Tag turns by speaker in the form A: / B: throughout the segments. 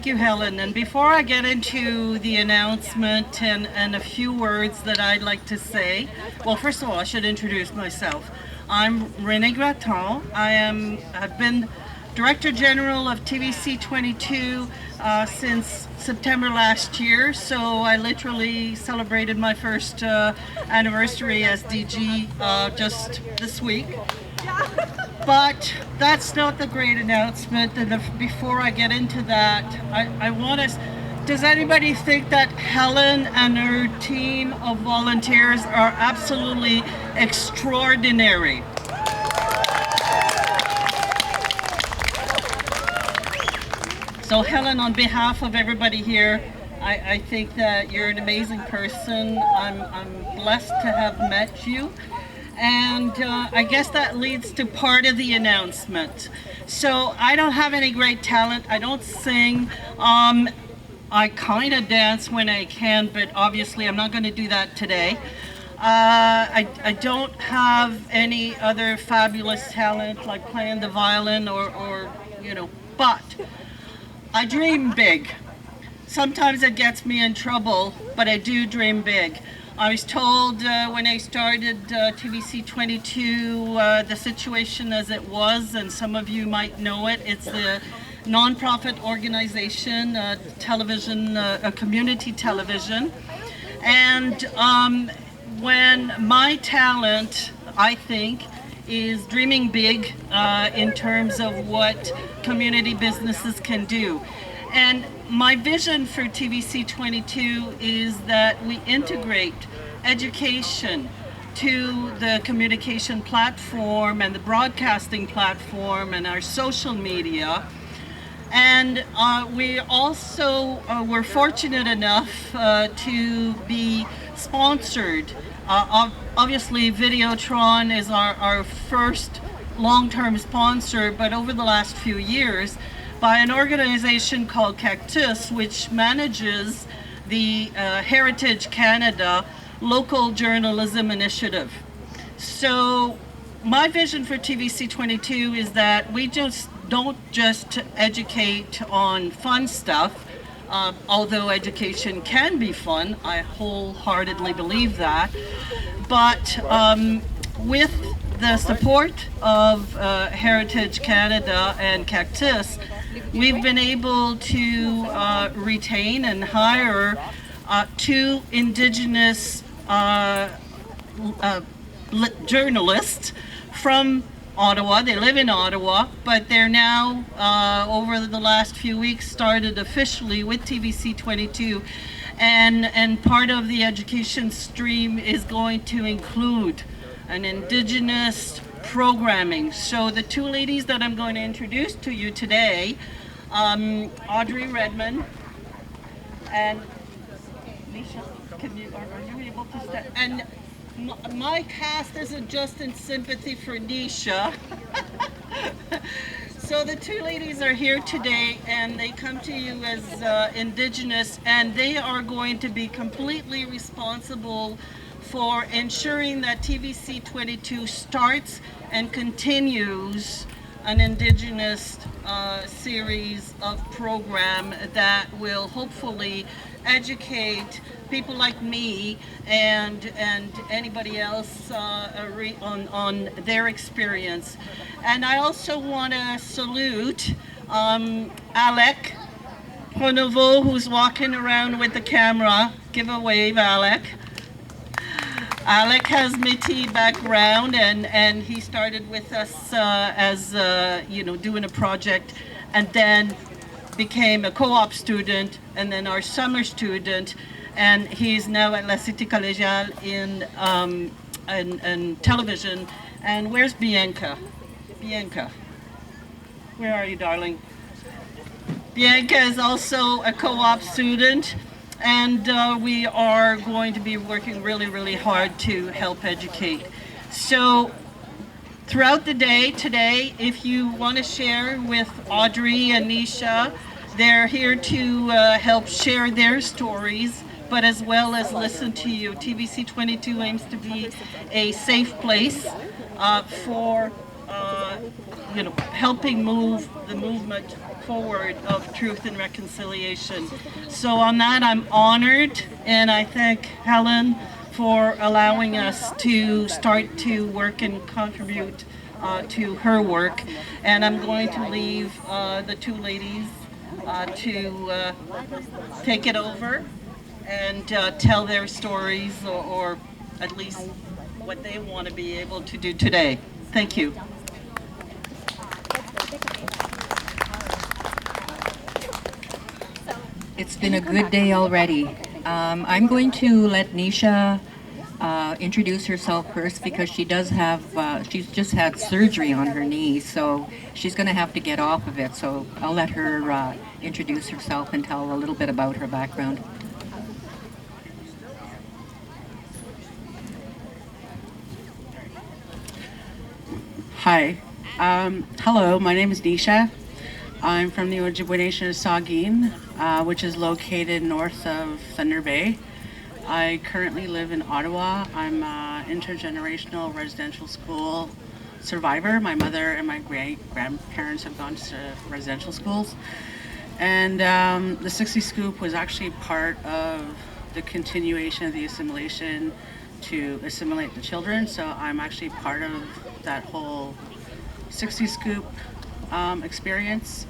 A: Thank you, Helen. And before I get into the announcement and a few words that I'd like to say, well, first of all, I should introduce myself. I'm Renee Gratton. I've been Director General of TVC22 since September last year, so I literally celebrated my first anniversary as DG just this week. But that's not the great announcement, and before I get into that, I want to... Does anybody think that Helen and her team of volunteers are absolutely extraordinary? So Helen, on behalf of everybody here, I think that you're an amazing person. I'm blessed to have met you. And I guess that leads to part of the announcement. So I don't have any great talent. I don't sing. I kind of dance when I can, but obviously I'm not going to do that today. I don't have any other fabulous talent like playing the violin or but I dream big. Sometimes it gets me in trouble, but I do dream big. I was told when I started TVC22, the situation as it was, and some of you might know it, it's the non-profit organization, television, community television. And when my talent, I think, is dreaming big in terms of what community businesses can do. And my vision for TVC22 is that we integrate education to the communication platform and the broadcasting platform and our social media. And we also were fortunate enough to be sponsored. Obviously, Videotron is our first long-term sponsor, but over the last few years, by an organization called Cactus, which manages the Heritage Canada Local Journalism Initiative. So my vision for TVC22 is that we don't just educate on fun stuff, although education can be fun. I wholeheartedly believe that. But with the support of Heritage Canada and Cactus, we've been able to retain and hire two Indigenous journalists from Ottawa. They live in Ottawa, but they're now, over the last few weeks, started officially with TVC22. And part of the education stream is going to include an Indigenous programming. So the two ladies that I'm going to introduce to you today, Audrey, Redman, and Neecha, are you able to step? And my cast isn't just in sympathy for Neecha. So the two ladies are here today, and they come to you as Indigenous, and they are going to be completely responsible for ensuring that TVC22 starts and continues an Indigenous series of program that will hopefully educate people like me and anybody else on their experience. And I also want to salute Alec Pronovo, who's walking around with the camera. Give a wave, Alec. Alec has Métis background, and he started with us as doing a project, and then became a co-op student, and then our summer student, and he's now at La Cité Collégiale in television. And where's Bianca? Bianca, where are you, darling? Bianca is also a co-op student. And we are going to be working really, really hard to help educate. So throughout the day today, if you want to share with Audrey and Neecha, they're here to help share their stories, but as well as listen to you. TVC22 aims to be a safe place for helping move the movement forward of truth and reconciliation. So on that, I'm honored, and I thank Helen for allowing us to start to work and contribute to her work. And I'm going to leave the two ladies to take it over and tell their stories, or at least what they want to be able to do today. Thank you.
B: It's been a good day already. I'm going to let Neecha introduce herself first because she does have, she's just had surgery on her knee, so she's going to have to get off of it. So I'll let her introduce herself and tell a little bit about her background.
C: Hi. Hello, my name is Neecha. I'm from the Ojibwe Nation of Saugeen, which is located north of Thunder Bay. I currently live in Ottawa. I'm an intergenerational residential school survivor. My mother and my great-grandparents have gone to residential schools. And the 60 Scoop was actually part of the continuation of the assimilation to assimilate the children. So I'm actually part of that whole 60 Scoop experience.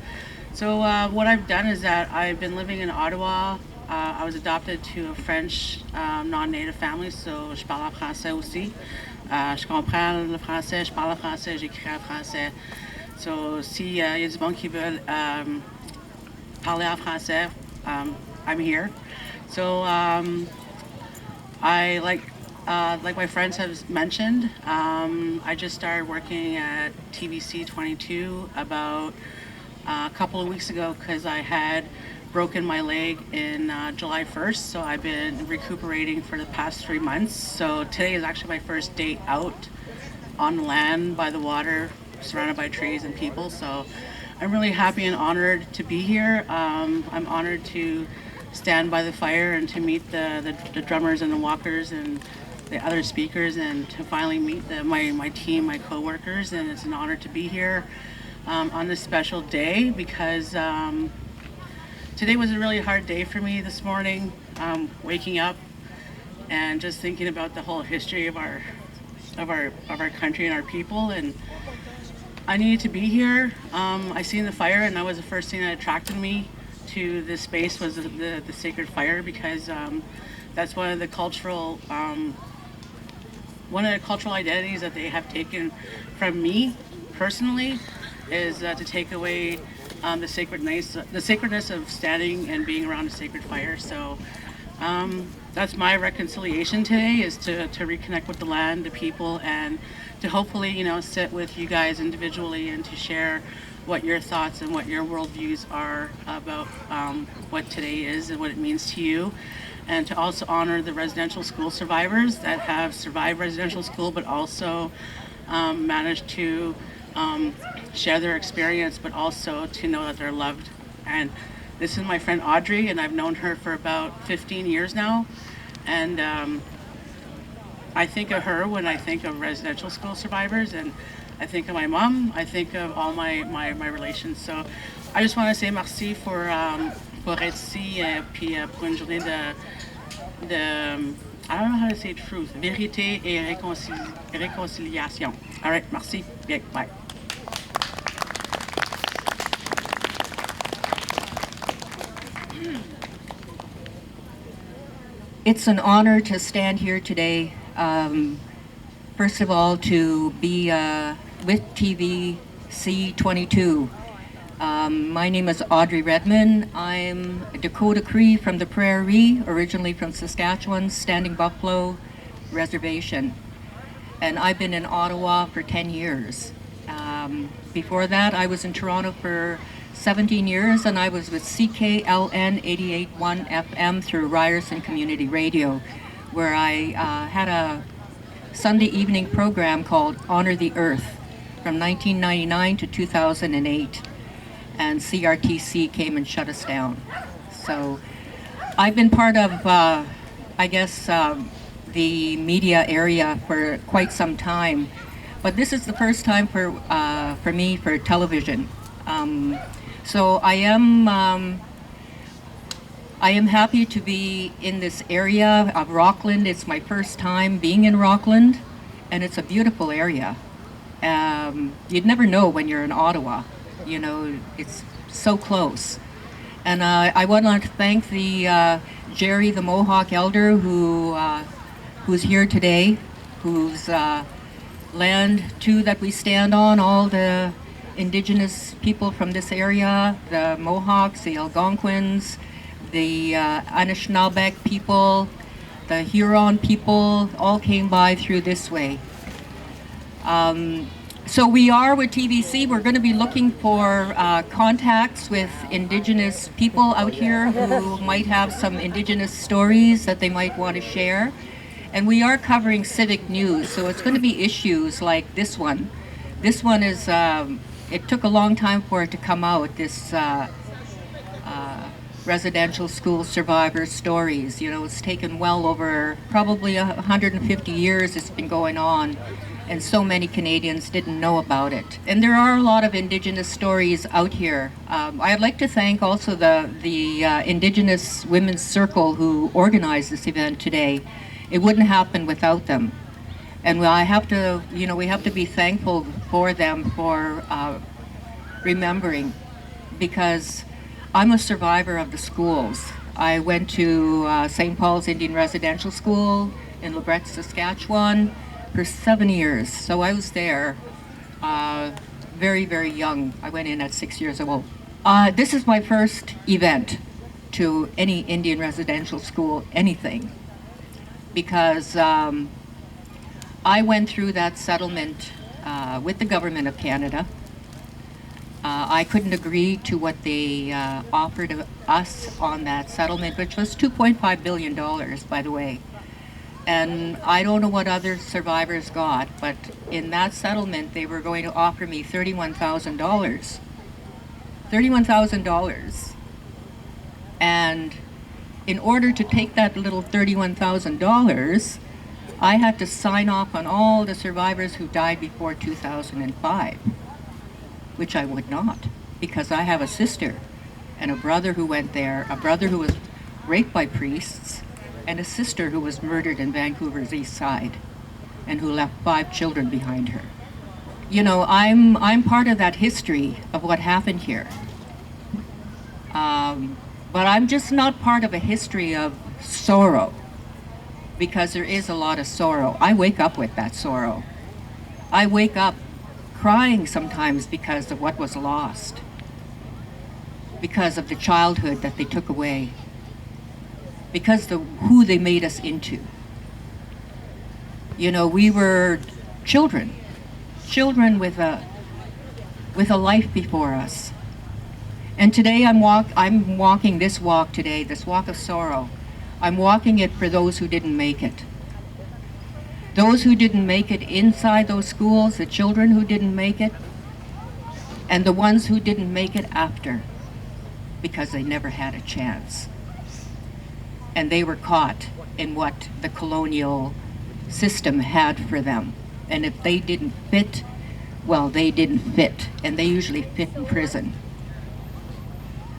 C: So what I've done is that I've been living in Ottawa. I was adopted to a French non-native family, so je parle en français aussi. Je comprends le français, je parle français, j'écris en français. So si y a du monde qui veut parler en français, I'm here. So I like my friends have mentioned, I just started working at TVC22 about a couple of weeks ago because I had broken my leg in July 1st, so I've been recuperating for the past 3 months. So today is actually my first day out on land by the water, surrounded by trees and people. So I'm really happy and honored to be here. I'm honored to stand by the fire and to meet the drummers and the walkers and the other speakers, and to finally meet my team, my co-workers. And it's an honor to be here on this special day because today was a really hard day for me this morning, waking up and just thinking about the whole history of our country and our people. And I needed to be here. I seen the fire, and that was the first thing that attracted me to this space, was the sacred fire, because that's one of the cultural identities that they have taken from me personally, is to take away the sacredness of standing and being around a sacred fire. So that's my reconciliation today, is to reconnect with the land, the people, and to hopefully, sit with you guys individually and to share what your thoughts and what your worldviews are about what today is and what it means to you. And to also honor the residential school survivors that have survived residential school, but also managed to share their experience, but also to know that they're loved. And this is my friend Audrey, and I've known her for about 15 years now. And I think of her when I think of residential school survivors, and I think of my mom, I think of all my relations. So I just want to say merci pour être ici, puis pour une journée de I don't know how to say truth, vérité et réconciliation. All right, merci. Bien, bye.
B: It's an honor to stand here today. First of all, to be with TVC22. My name is Audrey Redman. I'm a Dakota Cree from the Prairie, originally from Saskatchewan, Standing Buffalo Reservation. And I've been in Ottawa for 10 years. Before that, I was in Toronto for 17 years, and I was with CKLN 88.1 FM through Ryerson Community Radio, where I had a Sunday evening program called Honor the Earth from 1999 to 2008. And CRTC came and shut us down. So I've been part of, the media area for quite some time, but this is the first time for me for television. So I am happy to be in this area of Rockland. It's my first time being in Rockland, and it's a beautiful area. You'd never know when you're in Ottawa. You know, it's so close. And I want to thank the Jerry, the Mohawk elder, who's here today, whose land too that we stand on, all the Indigenous people from this area, the Mohawks, the Algonquins, the Anishinaabeg people, the Huron people, all came by through this way. So we are with TVC. We're going to be looking for contacts with Indigenous people out here who might have some Indigenous stories that they might want to share. And we are covering civic news, so it's going to be issues like this one. This one is, it took a long time for it to come out, this residential school survivor stories. You know, it's taken well over probably 150 years it's been going on, and so many Canadians didn't know about it. And there are a lot of Indigenous stories out here. I'd like to thank also the Indigenous Women's Circle who organized this event today. It wouldn't happen without them. And I have to, you know, we have to be thankful for them for remembering, because I'm a survivor of the schools. I went to St. Paul's Indian Residential School in LeBret, Saskatchewan for 7 years. So I was there very, very young. I went in at 6 years old. This is my first event to any Indian residential school, anything, because I went through that settlement with the government of Canada. I couldn't agree to what they offered us on that settlement, which was $2.5 billion, by the way. And I don't know what other survivors got, but in that settlement, they were going to offer me $31,000. $31,000. And in order to take that little $31,000, I had to sign off on all the survivors who died before 2005, which I would not, because I have a sister and a brother who went there, a brother who was raped by priests, and a sister who was murdered in Vancouver's East Side and who left 5 children behind her. You know, I'm part of that history of what happened here. But I'm just not part of a history of sorrow, because there is a lot of sorrow. I wake up with that sorrow. I wake up crying sometimes because of what was lost, because of the childhood that they took away, because of who they made us into. You know, we were children with a life before us. And today I'm walking this walk today, this walk of sorrow. I'm walking it for those who didn't make it. Those who didn't make it inside those schools, the children who didn't make it, and the ones who didn't make it after, because they never had a chance. And they were caught in what the colonial system had for them. And if they didn't fit, well, they didn't fit, and they usually fit in prison.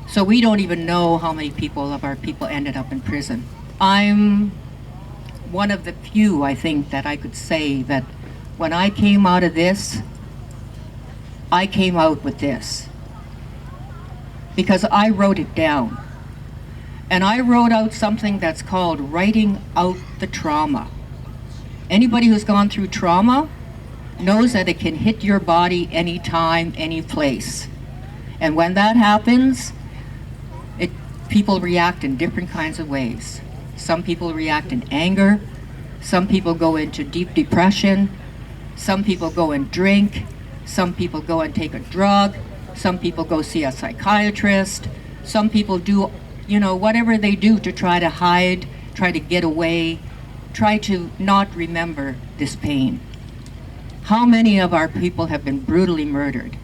B: So we don't even know how many of our people ended up in prison. I'm one of the few, I think, that I could say that when I came out of this, I came out with this, because I wrote it down. And I wrote out something that's called writing out the trauma. Anybody who's gone through trauma knows that it can hit your body anytime, any place. And when that happens, people react in different kinds of ways. Some people react in anger. Some people go into deep depression. Some people go and drink. Some people go and take a drug. Some people go see a psychiatrist. Some people do, you know, whatever they do to try to hide, try to get away, try to not remember this pain. How many of our people have been brutally murdered?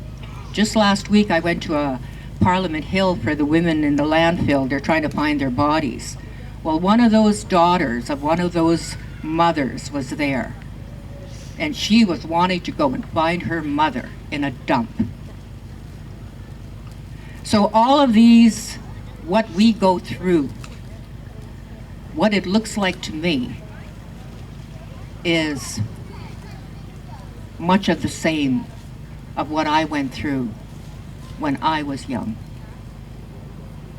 B: Just last week I went to a Parliament Hill for the women in the landfill. They're trying to find their bodies. Well, one of those daughters of one of those mothers was there, and she was wanting to go and find her mother in a dump. So all of these, what we go through, what it looks like to me is much of the same of what I went through when I was young,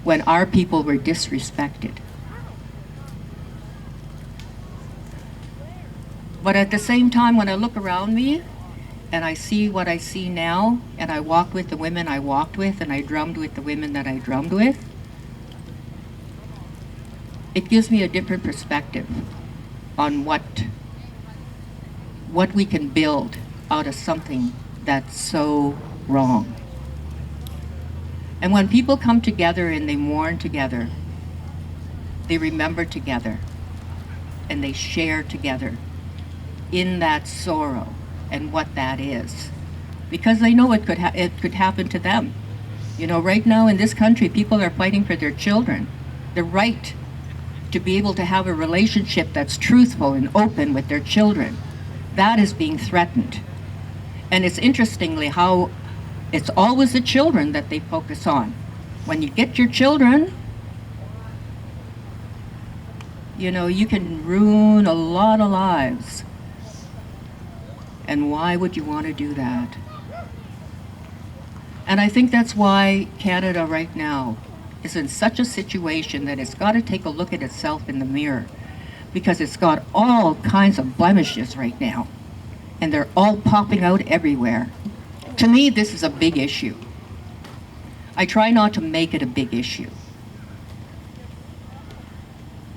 B: when our people were disrespected. But at the same time, when I look around me and I see what I see now, and I walk with the women I walked with, and I drummed with the women that I drummed with, it gives me a different perspective on what we can build out of something that's so wrong. And when people come together and they mourn together, they remember together, and they share together in that sorrow and what that is, because they know it could happen to them. You know, right now in this country, people are fighting for their children, the right to be able to have a relationship that's truthful and open with their children. That is being threatened. And it's interestingly how it's always the children that they focus on. When you get your children, you know, you can ruin a lot of lives. And why would you want to do that? And I think that's why Canada right now is in such a situation that it's got to take a look at itself in the mirror, because it's got all kinds of blemishes right now, and they're all popping out everywhere. To me, this is a big issue. I try not to make it a big issue.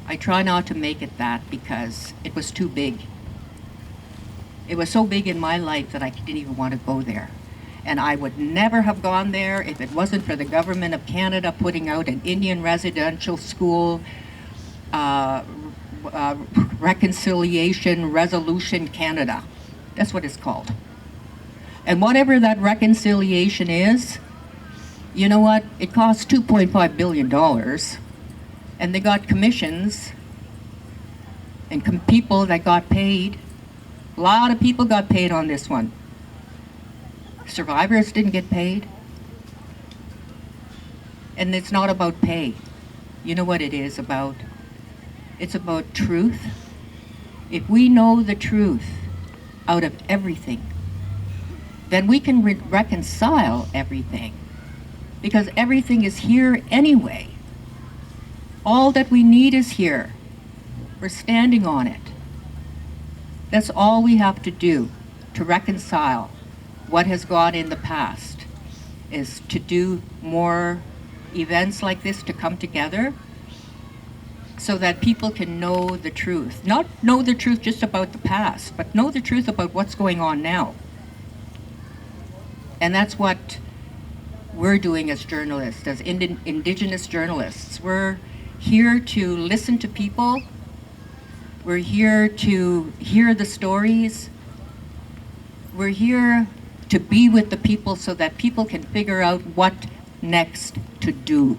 B: I try not to make it that, because it was too big. It was so big in my life that I didn't even want to go there. And I would never have gone there if it wasn't for the government of Canada putting out an Indian residential school reconciliation resolution Canada. That's what it's called. And whatever that reconciliation is, you know what? It costs $2.5 billion. And they got commissions and people that got paid. A lot of people got paid on this one. Survivors didn't get paid. And it's not about pay. You know what it is about? It's about truth. If we know the truth out of everything, then we can reconcile everything, because everything is here anyway. All that we need is here. We're standing on it. That's all we have to do to reconcile what has gone in the past, is to do more events like this, to come together so that people can know the truth. Not know the truth just about the past, but know the truth about what's going on now. And that's what we're doing as journalists, as Indigenous journalists. We're here to listen to people. We're here to hear the stories. We're here to be with the people so that people can figure out what next to do.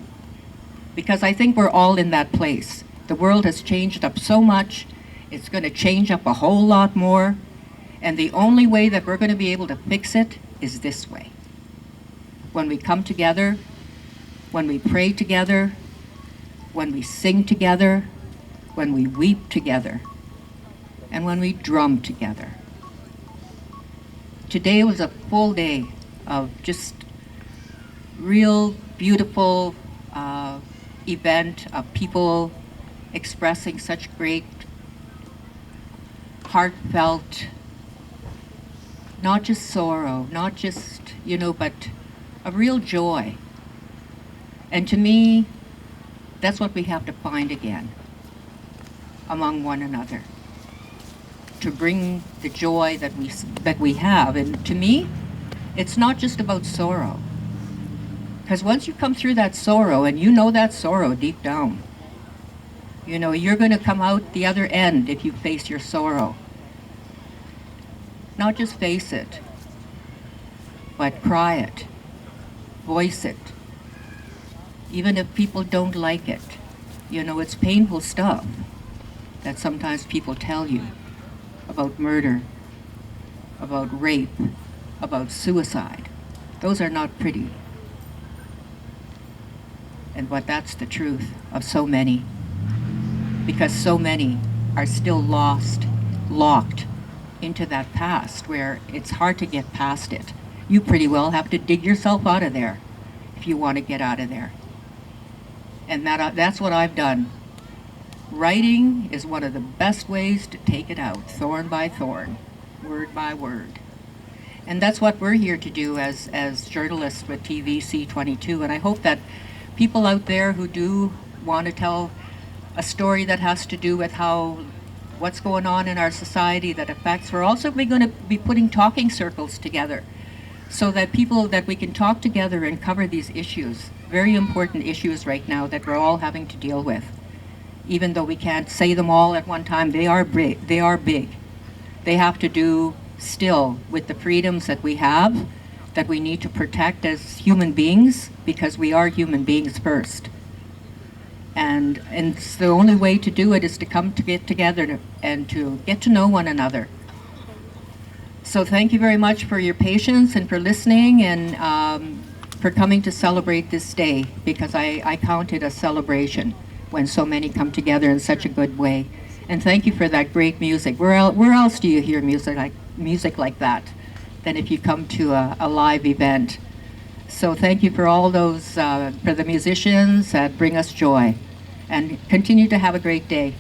B: Because I think we're all in that place. The world has changed up so much. It's going to change up a whole lot more. And the only way that we're going to be able to fix it is this way. When we come together, when we pray together, when we sing together, when we weep together, and when we drum together. Today was a full day of just real beautiful event of people expressing such great, heartfelt, not just sorrow, not just, you know, but a real joy. And to me, that's what we have to find again among one another, to bring the joy that we have. And to me, it's not just about sorrow. Because once you come through that sorrow, and you know that sorrow deep down, you know, you're going to come out the other end if you face your sorrow. Not just face it, but cry it, voice it, even if people don't like it. You know, it's painful stuff that sometimes people tell you about murder, about rape, about suicide. Those are not pretty. but that's the truth of so many, because so many are still locked into that past where it's hard to get past it. You pretty well have to dig yourself out of there if you want to get out of there. And that's what I've done. Writing is one of the best ways to take it out, thorn by thorn, word by word. And that's what we're here to do as journalists with TVC22. And I hope that people out there who do want to tell a story that has to do with what's going on in our society that affects, we're also going to be putting talking circles together so that we can talk together and cover these issues, very important issues right now that we're all having to deal with. Even though we can't say them all at one time, they are big. They have to do still with the freedoms that we have, that we need to protect as human beings, because we are human beings first. And it's the only way to do it is to get together and to get to know one another. So thank you very much for your patience and for listening, and for coming to celebrate this day, because I count it a celebration when so many come together in such a good way. And thank you for that great music. Where else do you hear music like that than if you come to a live event? So thank you for all those, for the musicians that bring us joy. And continue to have a great day.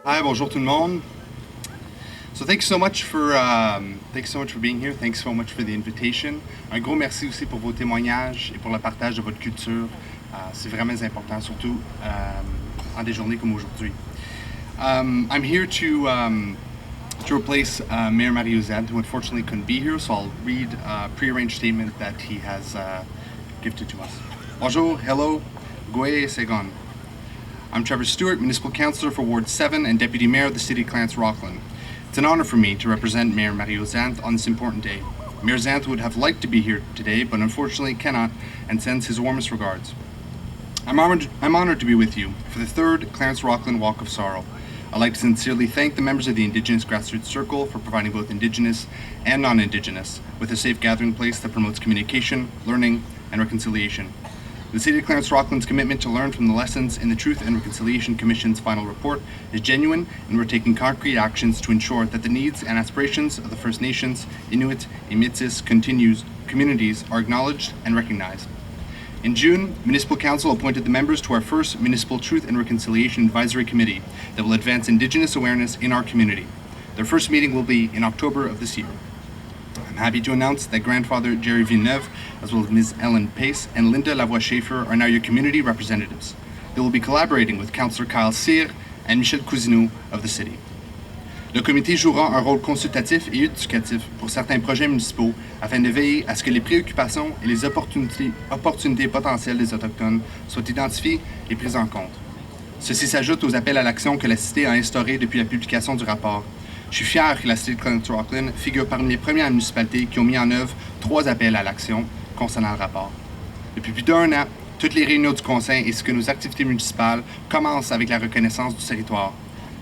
D: Hi, bonjour tout le monde. So thanks so much for being here. Thanks so much for the invitation. Un gros merci aussi pour vos témoignages et pour le partage de votre culture. C'est vraiment important, surtout en des journées comme aujourd'hui. I'm here to replace Mayor Mario Zant, who unfortunately couldn't be here, so I'll read a pre-arranged statement that he has gifted to us. Bonjour, hello, Goye Segon. I'm Trevor Stewart, Municipal Councillor for Ward 7 and Deputy Mayor of the City of Clarence-Rockland. It's an honor for me to represent Mayor Mario Zant on this important day. Mayor Zant would have liked to be here today, but unfortunately cannot, and sends his warmest regards. I'm honored to be with you for the third Clarence-Rockland Walk of Sorrow. I'd like to sincerely thank the members of the Indigenous Grassroots Circle for providing both Indigenous and non-Indigenous with a safe gathering place that promotes communication, learning, and reconciliation. The City of Clarence-Rockland's commitment to learn from the lessons in the Truth and Reconciliation Commission's final report is genuine, and we're taking concrete actions to ensure that the needs and aspirations of the First Nations, Inuit, and Métis communities are acknowledged and recognized. In June, Municipal Council appointed the members to our first Municipal Truth and Reconciliation Advisory Committee that will advance Indigenous awareness in our community. Their first meeting will be in October of this year. I'm happy to announce that Grandfather Jerry Villeneuve, as well as Ms. Ellen Pace and Linda Lavoie-Schaefer, are now your community representatives. They will be collaborating with Councillor Kyle Cyr and Michel Cousineau of the city. Le comité jouera un rôle consultatif et éducatif pour certains projets municipaux afin de veiller à ce que les préoccupations et les opportunités potentielles des Autochtones soient identifiées et prises en compte. Ceci s'ajoute aux appels à l'action que la Cité a instaurés depuis la publication du rapport, Je suis fier que la cité de Conestoga-Rockland figure parmi les premières municipalités qui ont mis en œuvre 3 appels à l'action concernant le rapport. Depuis plus d'1 an, toutes les réunions du Conseil ainsi que nos activités municipales commencent avec la reconnaissance du territoire.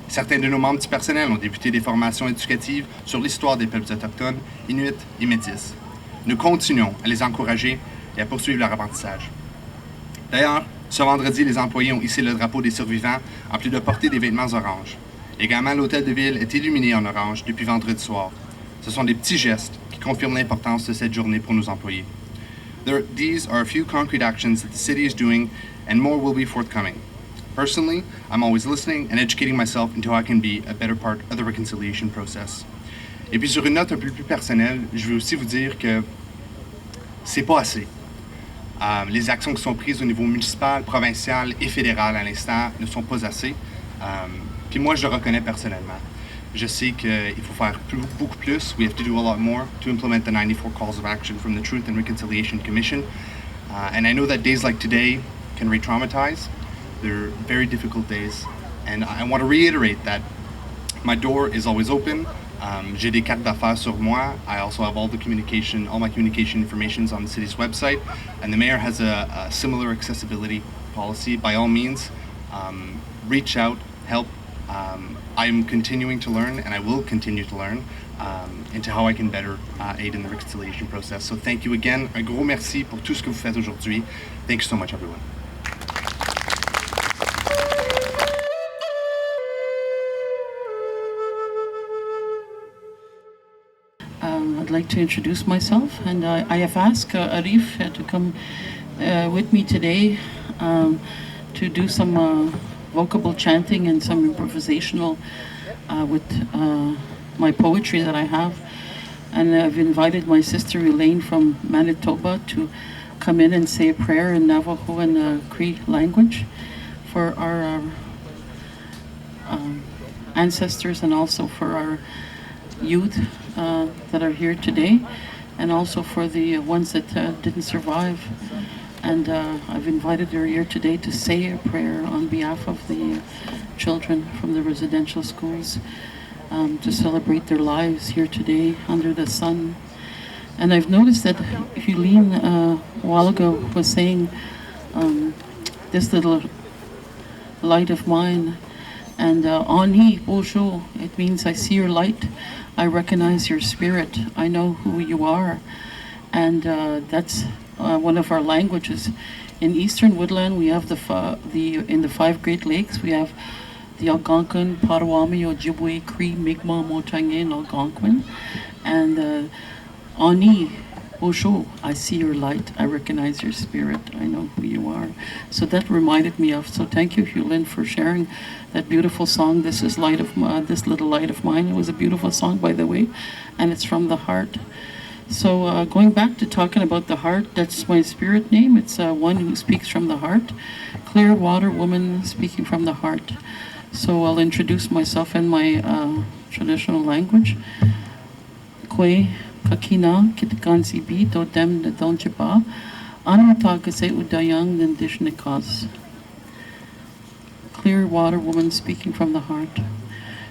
D: Certains de nos membres du personnel ont débuté des formations éducatives sur l'histoire des peuples autochtones, inuits et métis. Nous continuons à les encourager et à poursuivre leur apprentissage. D'ailleurs, ce vendredi, les employés ont hissé le drapeau des survivants en plus de porter des vêtements oranges. Également, l'hôtel de ville est illuminé en orange depuis vendredi soir. Ce sont des petits gestes qui confirment l'importance de cette journée pour nos employés. These are a few concrete actions that the city is doing, and more will be forthcoming. Personally, I'm always listening and educating myself into how I can be a better part of the reconciliation process. Et puis sur une note un peu plus personnelle, je veux aussi vous dire que c'est pas assez. Les actions qui sont prises au niveau municipal, provincial et fédéral à l'instant ne sont pas assez. Puis moi, je le reconnais personnellement. Je sais qu'il faut faire beaucoup plus. We have to do a lot more to implement the 94 calls of action from the Truth and Reconciliation Commission. And I know that days like today can re-traumatize. They're very difficult days. And I want to reiterate that my door is always open. J'ai des cartes d'affaires sur moi. I also have all my communication information on the city's website. And the mayor has a similar accessibility policy. By all means, reach out, help. I'm continuing to learn, and I will continue to learn into how I can better aid in the reconciliation process. So thank you again. Un gros merci pour tout ce que vous faites aujourd'hui. Thank you so much, everyone.
E: I'd like to introduce myself, and I have asked Arif to come with me today to do some vocable chanting and some improvisational with my poetry that I have. And I've invited my sister Elaine from Manitoba to come in and say a prayer in Navajo and Cree language for our ancestors and also for our youth that are here today, and also for the ones that didn't survive. And I've invited her here today to say a prayer on behalf of the children from the residential schools to celebrate their lives here today under the sun. And I've noticed that Helene a while ago was saying this little light of mine, and Ani Bojo, it means I see your light, I recognize your spirit, I know who you are. And that's one of our languages. In Eastern Woodland, we have in the 5 Great Lakes, we have the Algonquin, Potawatomi, Ojibwe, Cree, Mi'kmaq, Montagnais, and Algonquin. And Ani Bojo, I see your light, I recognize your spirit, I know who you are. So that reminded me of, so thank you, Hulin, for sharing that beautiful song, This Little Light of Mine. It was a beautiful song, by the way, and it's from the heart. So going back to talking about the heart, that's my spirit name. It's one who speaks from the heart. Clear water woman speaking from the heart. So I'll introduce myself in my traditional language. Kwe kakina kitkansi bi totem de donjeba anatagase udayang nindishnikas. Clear water woman speaking from the heart.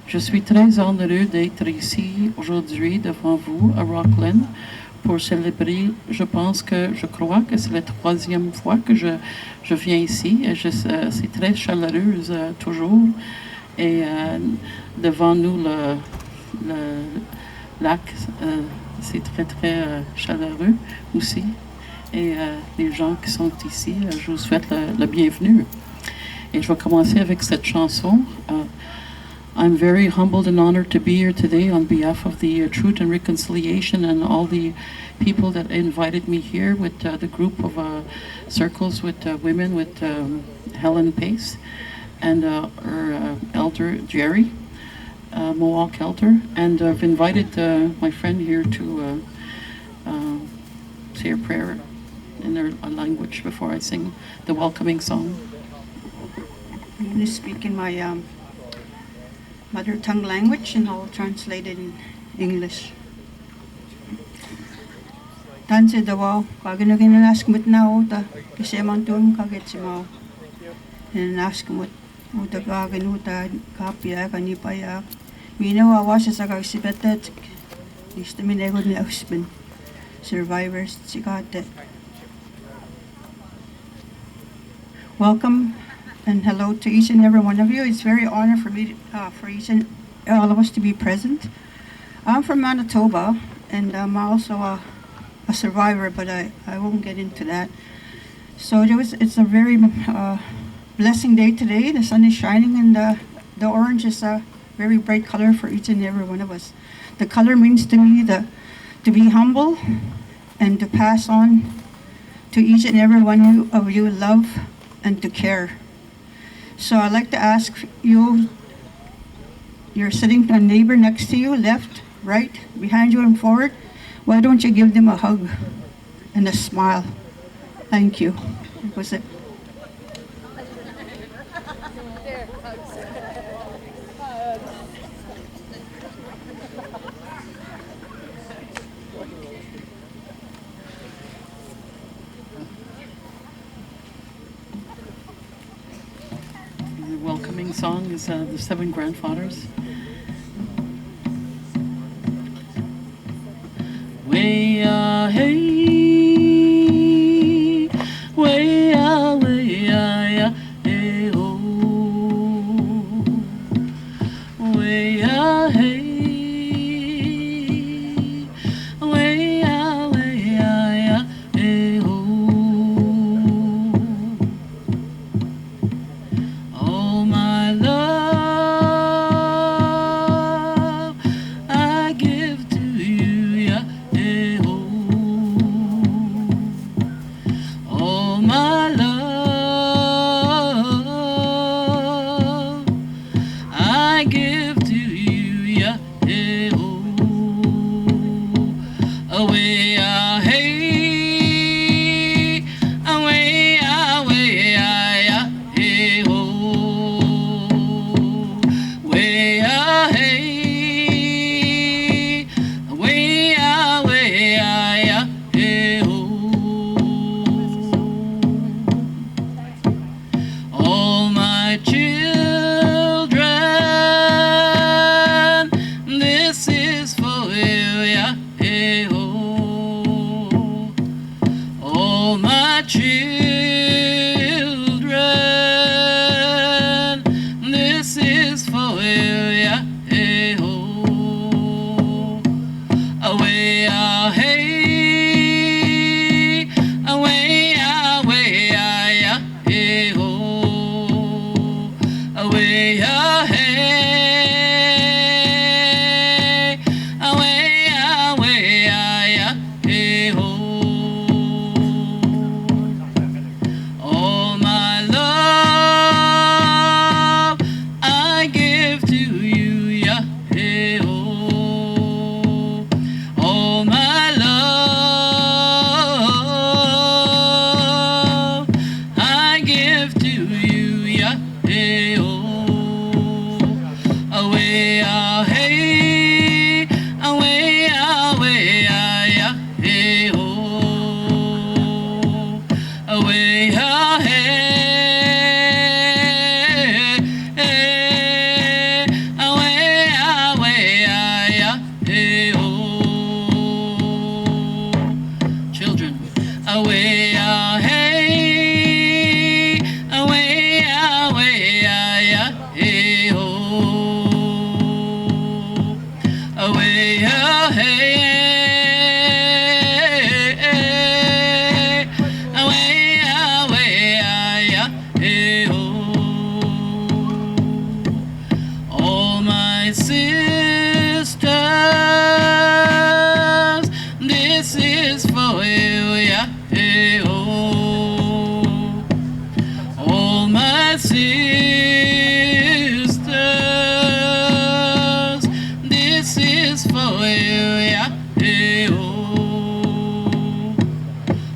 E: Je suis très honoreux d'être ici aujourd'hui devant vous à Rockland pour célébrer. Je crois que c'est la 3e fois que je viens ici. Et c'est très chaleureuse toujours. Et devant nous, le lac, c'est très très chaleureux aussi. Et les gens qui sont ici, je vous souhaite la bienvenue. Et je vais commencer avec cette chanson. I'm very humbled and honored to be here today on behalf of the Truth and Reconciliation and all the people that invited me here with the group of circles with women, with Helen Pace and her elder Jerry, Mohawk elder. And I've invited my friend here to say a prayer in their language before I sing the welcoming song.
F: I'm going to speak in my mother tongue language, and I'll translate it in English. Tanse dawa kagina ask mut na uta kasi mantun kaget si mau. And ask mut uta kagin uta kapya kanipaya Mino awas sa kagsibetet. Gusto minego ni Ausman. Survivors, Chikate. Welcome and hello to each and every one of you. It's very honor for me, for each and all of us to be present. I'm from Manitoba, and I'm also a survivor, but I won't get into that. So it's a very blessing day today. The sun is shining, and the orange is a very bright color for each and every one of us. The color means to me to be humble and to pass on to each and every one of you love and to care. So I'd like to ask you, you're sitting a neighbor next to you, left, right, behind you and forward, why don't you give them a hug and a smile? Thank you. That was it.
E: The welcoming song is The Seven Grandfathers. Way hey, way ya, hey oh, way hey, way ya, hey oh. Oh my love, I give to you, yeah, hey oh. Oh my love, I give to you, yeah, hey oh. Away hey, away yeah, hey oh. Way hey, way yeah, hey oh. All my children, this is for you, yeah, hey oh. All my children, this is for you, yeah, hey oh. Away hey, away yeah, hey oh. Away hey, away yeah, hey oh. All my love, I give to you, yeah, hey oh. All my love, I give to you, yeah, hey oh. Away hey, away yeah, hey oh. Away hey, away yeah, hey oh. Children, away hey, away yeah, hey oh. Away hey, away yeah, hey oh. All my sisters, this is for you, yeah, hey oh. All my sisters, this is for you, yeah, hey oh.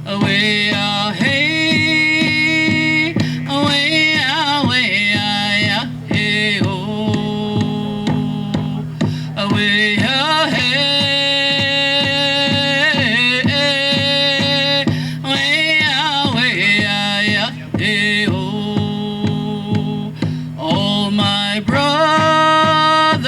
E: Away hey, away yeah, hey oh. Away hey, away yeah, hey oh. All my brothers,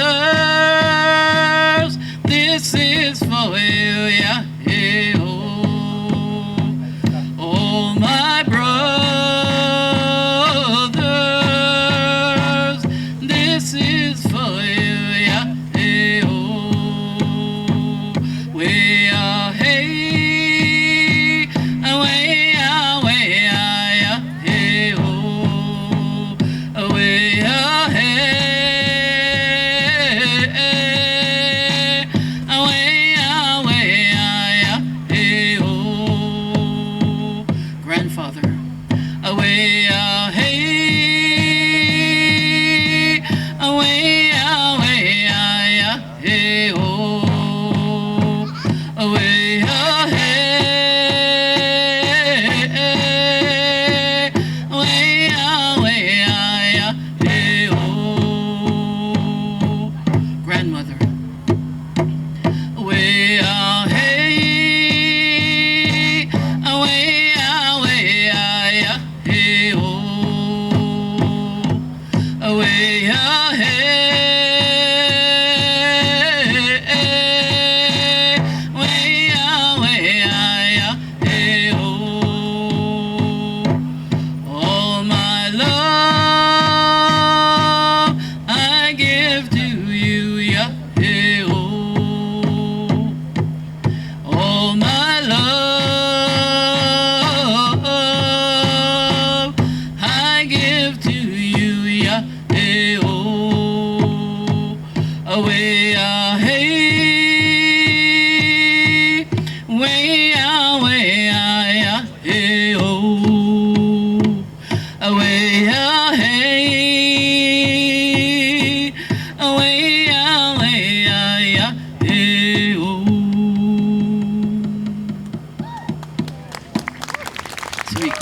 E: Good,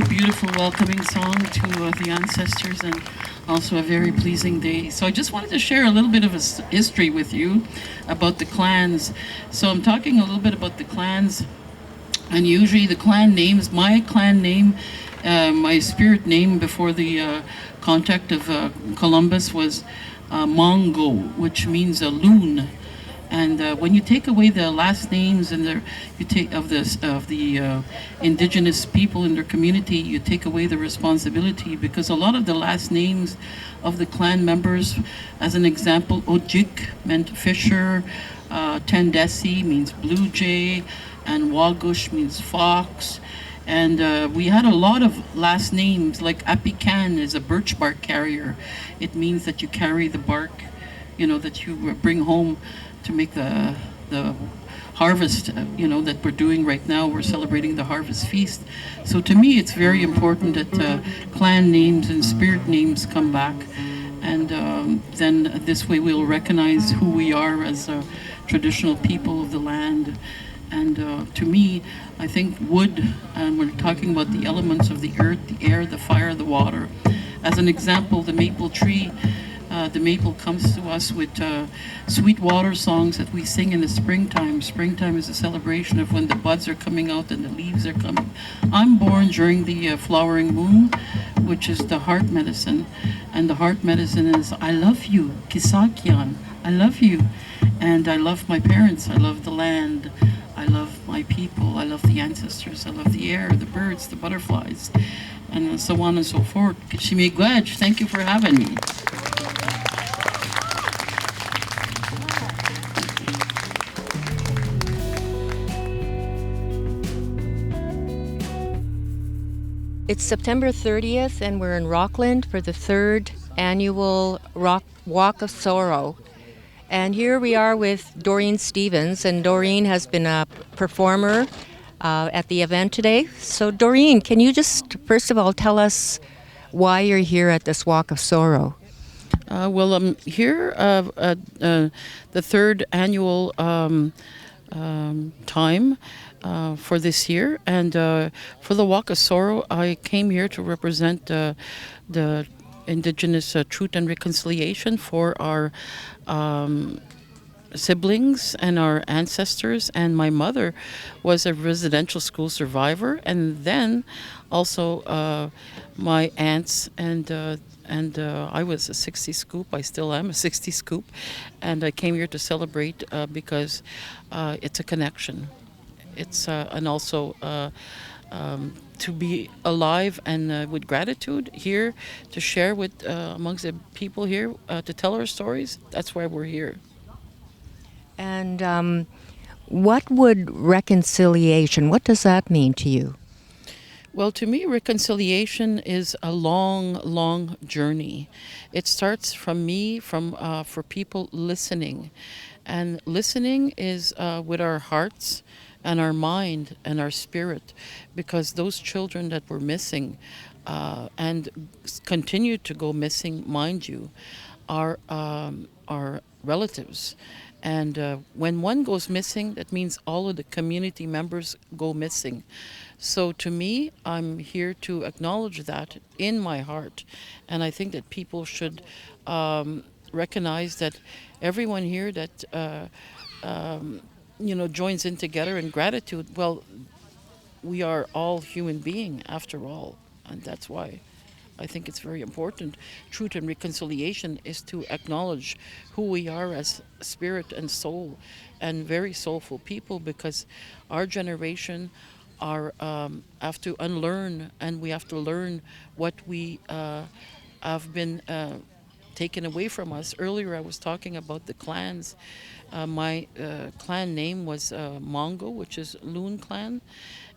E: beautiful, welcoming song to the ancestors, and also a very pleasing day. So I just wanted to share a little bit of a history with you about the clans. So I'm talking a little bit about the clans, and usually the clan names, my clan name, my spirit name before the contact of Columbus was Mongo, which means a loon. And when you take away the last names and the indigenous people in their community, you take away the responsibility, because a lot of the last names of the clan members, as an example, Ojik meant fisher, Tendesi means blue jay, and Wagush means fox. And we had a lot of last names, like Apikan is a birch bark carrier. It means that you carry the bark, that you bring home to make the harvest, that we're doing right now. We're celebrating the harvest feast. So to me, it's very important that clan names and spirit names come back. And then this way we'll recognize who we are as traditional people of the land. And to me, I think wood, and we're talking about the elements of the earth, the air, the fire, the water. As an example, the maple tree, the maple comes to us with sweet water songs that we sing in the springtime. Springtime is a celebration of when the buds are coming out and the leaves are coming. I'm born during the flowering moon, which is the heart medicine. And the heart medicine is, I love you, Kisakyan, I love you. And I love my parents, I love the land, I love my people, I love the ancestors, I love the air, the birds, the butterflies, and so on and so forth. Kishimigwaj, thank you for having me.
B: It's September 30th, and we're in Rockland for the 3rd annual Walk of Sorrow. And here we are with Doreen Stevens, and Doreen has been a performer at the event today. So Doreen, can you just first of all tell us why you're here at this Walk of Sorrow?
E: Well, I'm here at the 3rd annual time for this year, and for the Walk of Sorrow, I came here to represent the Indigenous Truth and Reconciliation for our siblings and our ancestors. And my mother was a residential school survivor, and then also my aunts, and I was a 60 scoop. I still am a 60 scoop, and I came here to celebrate because it's a connection. It's and also to be alive and with gratitude here to share with amongst the people here to tell our stories. That's why we're here.
B: And what would reconciliation, what does that mean to you?
E: Well, to me, reconciliation is a long, long journey. It starts from me, for people listening. And listening is with our hearts and our mind and our spirit, because those children that were missing and continue to go missing, mind you, are relatives. And when one goes missing, that means all of the community members go missing. So to me, I'm here to acknowledge that in my heart. And I think that people should recognize that everyone here that joins in together in gratitude, well, we are all human beings after all. And that's why I think it's very important. Truth and reconciliation is to acknowledge who we are as spirit and soul, and very soulful people, because our generation have to unlearn, and we have to learn what we have been taken away from us. Earlier I was talking about the clans. My clan name was Mongo, which is Loon Clan.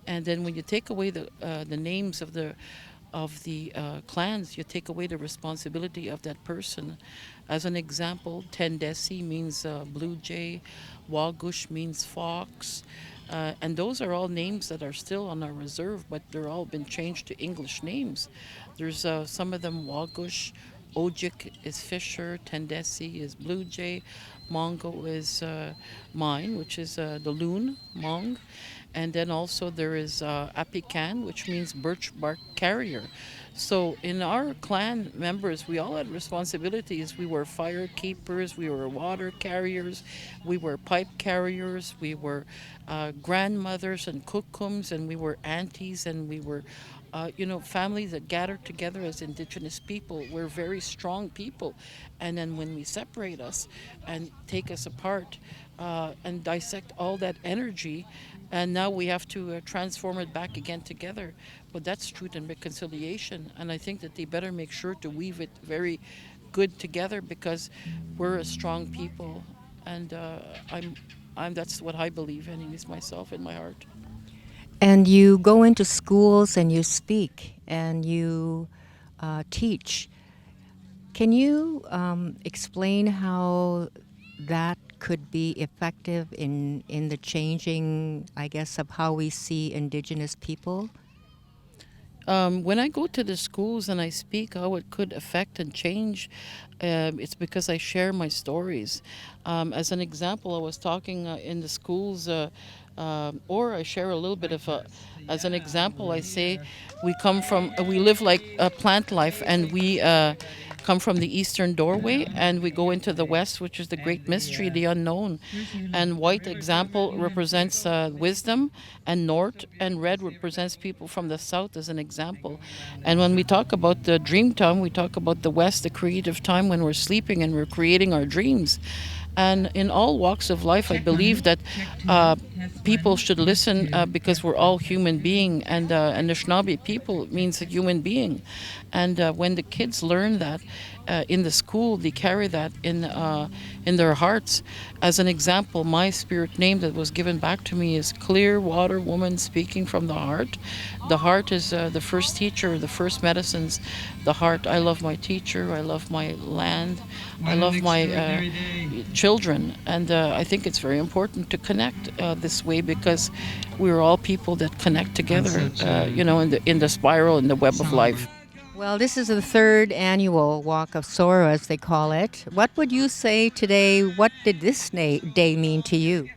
E: And then when you take away the names of the clans, you take away the responsibility of that person. As an example, Tendesi means blue jay, Wagush means fox, and those are all names that are still on our reserve, but they're all been changed to English names. There's some of them Wagush, Ojik is Fisher, Tendesi is Blue Jay, Mongo is mine, which is the loon, Mong. And then also there is Apikan, which means birch bark carrier. So in our clan members, we all had responsibilities. We were fire keepers, we were water carriers, we were pipe carriers, we were grandmothers and cookums, and we were aunties, and we were families that gathered together as Indigenous people. We're very strong people. And then when we separate us and take us apart and dissect all that energy, and now we have to transform it back again together. But that's truth and reconciliation. And I think that they better make sure to weave it very good together, because we're a strong people. And that's what I believe, anyways, myself in my heart.
B: And you go into schools and you speak and you teach. Can you explain how that could be effective in the changing, I guess, of how we see Indigenous people?
E: When I go to the schools and I speak how it could affect and change, it's because I share my stories. As an example, I was talking in the schools, or I share a little bit of, as an example, I say we live like a plant life, and we come from the eastern doorway, and we go into the west, which is the great mystery, the unknown. And white example represents wisdom, and north and red represents people from the south, as an example. And when we talk about the dream time, we talk about the west, the creative time when we're sleeping and we're creating our dreams. And in all walks of life, I believe that people should listen, because we're all human beings, and Anishinaabe people means a human being. And when the kids learn that in the school, they carry that in their hearts. As an example, my spirit name that was given back to me is Clear Water Woman Speaking from the Heart. The heart is the first teacher, the first medicines. The heart, I love my teacher, I love my land, I love my children. And I think it's very important to connect this way, because we're all people that connect together, in the spiral, in the web of life.
B: Well, this is the third annual Walk of Sorrow, as they call it. What would you say today? What did this day mean to you?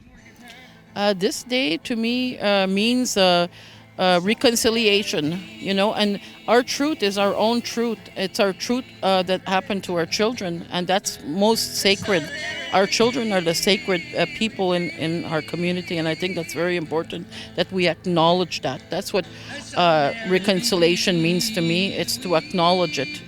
E: This day to me means reconciliation, and our truth is our own truth. It's our truth that happened to our children, and that's most sacred. Our children are the sacred people in our community, and I think that's very important that we acknowledge that. That's what reconciliation means to me. It's to acknowledge it,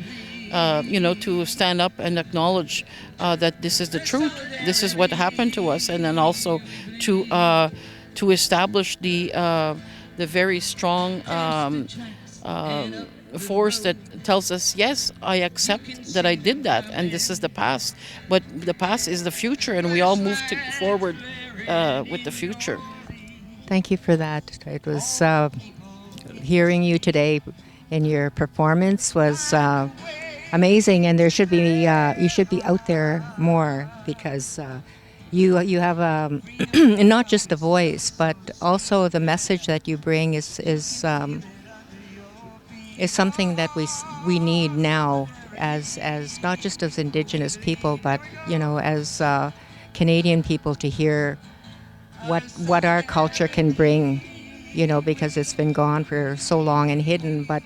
E: to stand up and acknowledge that this is the truth. This is what happened to us, and then also to establish the very strong force that tells us, yes, I accept that I did that, and this is the past. But the past is the future, and we all move forward with the future.
B: Thank you for that. It was hearing you today in your performance was amazing, and there should be you should be out there more, because you have not just a voice, but also the message that you bring is something that we need now, as not just as Indigenous people, but as Canadian people, to hear what our culture can bring, because it's been gone for so long and hidden. But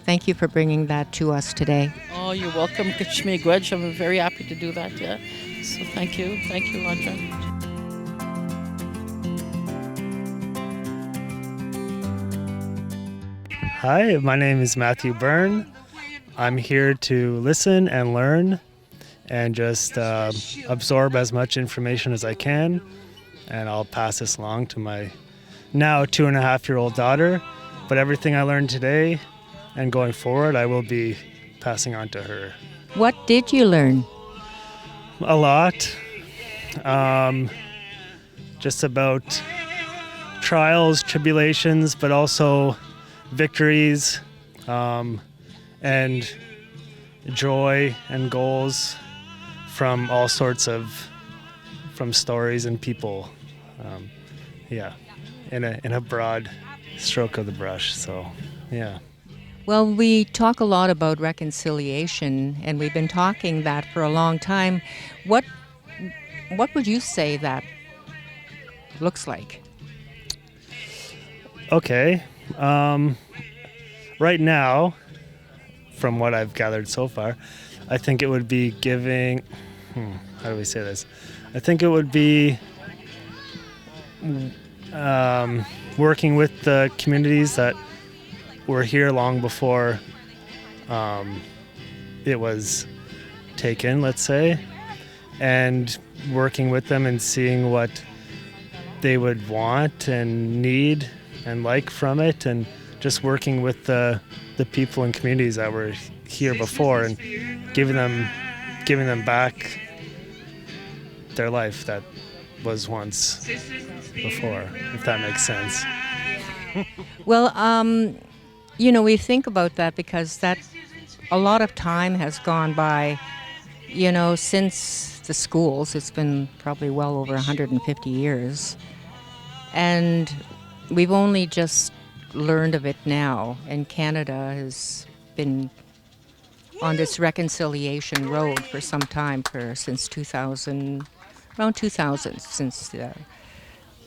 B: thank you for bringing that to us today.
E: Oh, you're welcome, Kachmi Gwedge. I'm very happy to do that. Yeah. So thank you, Audrey.
G: Hi, my name is Matthew Byrne. I'm here to listen and learn and just absorb as much information as I can, and I'll pass this along to my now 2.5-year-old daughter. But everything I learned today and going forward, I will be passing on to her.
B: What did you learn?
G: A lot. Just about trials, tribulations, but also victories, and joy and goals from all sorts from stories and people. In a broad stroke of the brush. So, yeah.
B: Well, we talk a lot about reconciliation, and we've been talking that for a long time. What would you say that looks like?
G: Okay. Right now, from what I've gathered so far, I think it would be giving. How do we say this? I think it would be working with the communities that were here long before it was taken, let's say, and working with them and seeing what they would want and need and like from it, and just working with the people and communities that were here before and giving them back their life that was once before, if that makes sense.
B: Well, we think about that because that a lot of time has gone by, since the schools. It's been probably well over 150 years. And we've only just learned of it now, and Canada has been on this reconciliation road for some time, since 2000, around 2000, since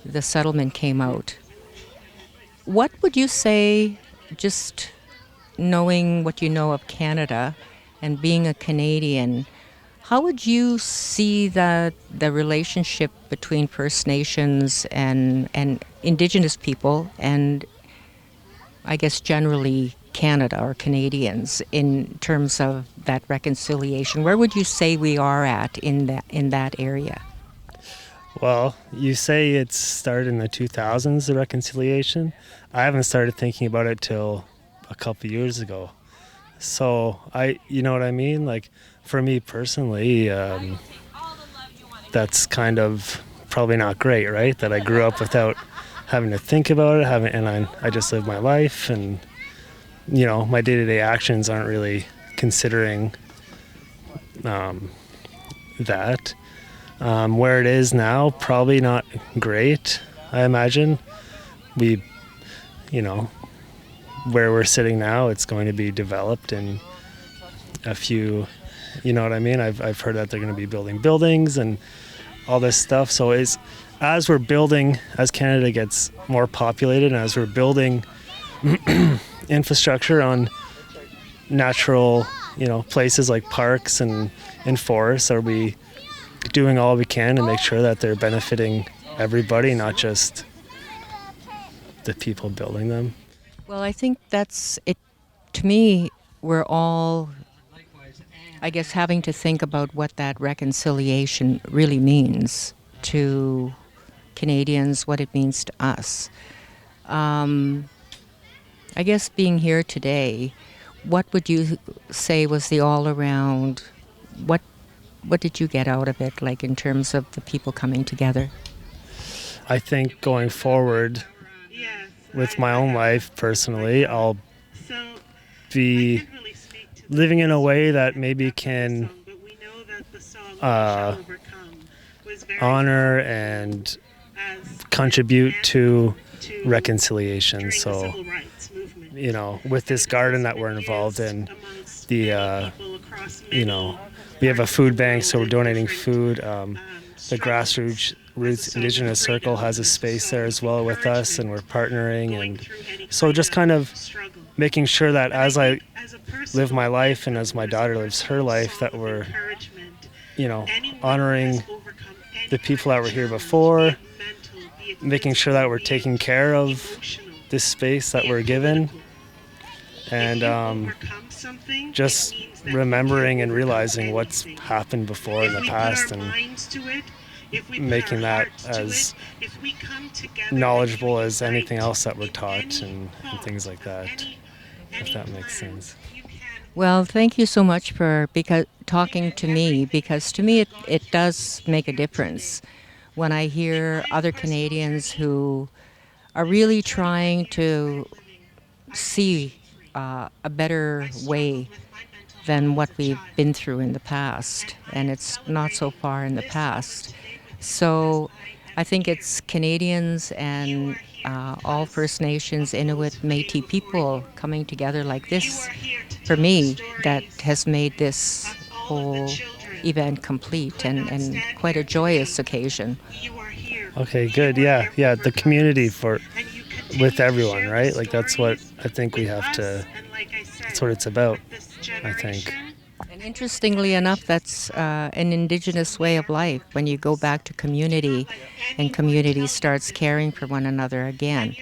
B: the settlement came out. What would you say, just knowing what you know of Canada and being a Canadian, how would you see the relationship between First Nations and Indigenous people, and I guess generally Canada or Canadians, in terms of that reconciliation? Where would you say we are at in that area?
G: Well, you say it started in the 2000s, the reconciliation. I haven't started thinking about it till a couple years ago. So you know what I mean? Like, for me personally, that's kind of probably not great, right? That I grew up without having to think about it, and I just live my life, and my day-to-day actions aren't really considering that. Where it is now, probably not great, I imagine. Where we're sitting now, it's going to be developed in a few, you know what I mean? I've heard that they're going to be building buildings and all this stuff. So as we're building, as Canada gets more populated, and as we're building infrastructure on natural, places like parks and forests, are we doing all we can to make sure that they're benefiting everybody, not just the people building them?
B: Well, I think that's it. To me, we're all, I guess, having to think about what that reconciliation really means to Canadians, what it means to us. I guess being here today, what would you say was the all-around, what did you get out of it, like in terms of the people coming together?
G: I think going forward with my own life personally, I'll be living in a way that maybe can honor and contribute to reconciliation. So, with this garden that we're involved in, we have a food bank, so we're donating food. The grassroots Indigenous Circle has a space there as well with us, and we're partnering. And so just kind of making sure that as I live my life and as my daughter lives her life, that we're, honoring the people that were here before, making sure that we're taking care of this space that we're given, and just remembering and realizing what's happened before in the past, and making that as knowledgeable as anything else that we're taught, and things like that, if that makes sense.
B: Well, thank you so much for talking to me, because to me it does make a difference when I hear other Canadians who are really trying to see a better way than what we've been through in the past, and it's not so far in the past. So I think it's Canadians and all First Nations, Inuit, Métis people coming together like this, for me, that has made this whole event complete and quite a joyous occasion.
G: Okay, good. Yeah, the community with everyone, right? Like that's what I think we have to. That's what it's about, I think.
B: And interestingly enough, that's an Indigenous way of life. When you go back to community, and community starts caring for one another again.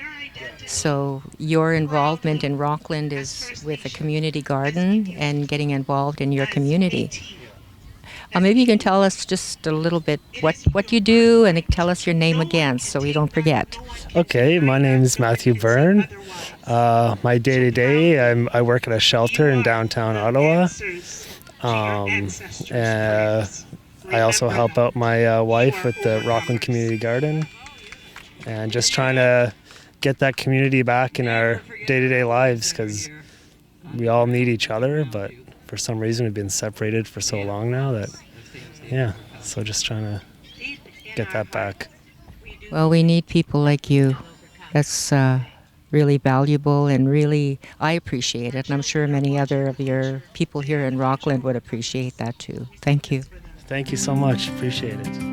B: So your involvement in Rockland is with a community garden and getting involved in your community. Maybe you can tell us just a little bit what you do and tell us your name again so we don't forget.
G: Okay, my name is Matthew Byrne. My day-to-day, I work at a shelter in downtown Ottawa. I also help out my wife with the Rockland Community Garden and just trying to get that community back in our day-to-day lives because we all need each other, but for some reason we've been separated for so long now that, so just trying to get that back.
B: Well, we need people like you. That's really valuable and really, I appreciate it. And I'm sure many other of your people here in Rockland would appreciate that too. Thank you.
G: Thank you so much. Appreciate it.